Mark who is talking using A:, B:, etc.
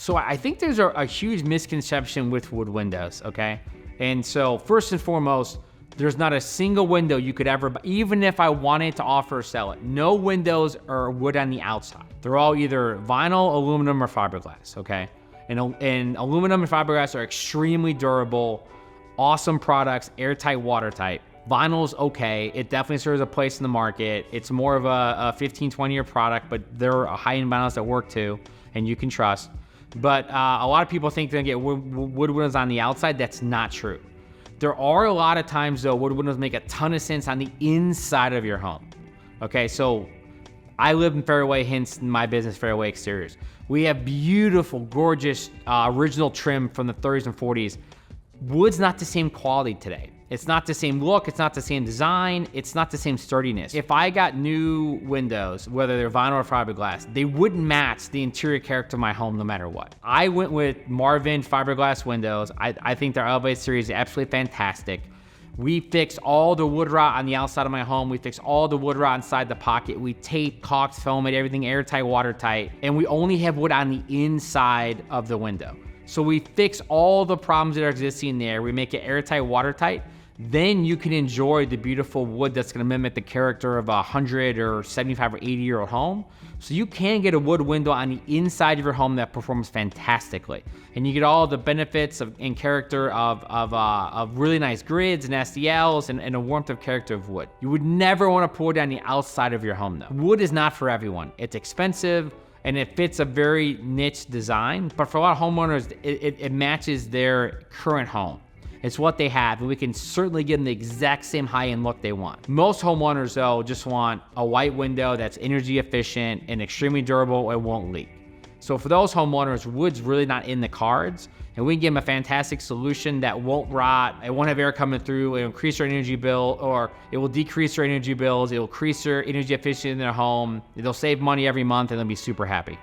A: So I think there's a huge misconception with wood windows, okay? And so first and foremost, there's not a single window you could ever buy, even if I wanted to offer or sell it. No windows are wood on the outside. They're all either vinyl, aluminum, or fiberglass, okay? And aluminum and fiberglass are extremely durable, awesome products, airtight, watertight. Vinyl's okay. It definitely serves a place in the market. It's more of a 15, 20-year product, but there are high-end vinyls that work too, and you can trust. But a lot of people think they're gonna get wood windows on the outside. That's not true. There are a lot of times though, wood windows make a ton of sense on the inside of your home. Okay, so I live in Fairway, hence my business, Fairway Exteriors. We have beautiful, gorgeous, original trim from the 30s and 40s. Wood's not the same quality today. It's not the same look, it's not the same design, it's not the same sturdiness. If I got new windows, whether they're vinyl or fiberglass, they wouldn't match the interior character of my home no matter what. I went with Marvin fiberglass windows. I think their Elevate series is absolutely fantastic. We fixed all the wood rot on the outside of my home. We fixed all the wood rot inside the pocket. We taped, caulked, film it, everything airtight, watertight, and we only have wood on the inside of the window. So we fix all the problems that are existing there. We make it airtight, watertight. Then you can enjoy the beautiful wood that's gonna mimic the character of a 100 or 75 or 80-year-old home. So you can get a wood window on the inside of your home that performs fantastically. And you get all the benefits and character of really nice grids and SDLs and a warmth of character of wood. You would never wanna pour it on the outside of your home though. Wood is not for everyone. It's expensive, and it fits a very niche design, but for a lot of homeowners, it matches their current home. It's what they have, and we can certainly give them the exact same high-end look they want. Most homeowners, though, just want a white window that's energy efficient and extremely durable and won't leak. So for those homeowners, wood's really not in the cards, and we can give them a fantastic solution that won't rot, it won't have air coming through, it'll increase their energy bill, or it will decrease their energy bills, it'll increase their energy efficiency in their home, they'll save money every month, and they'll be super happy.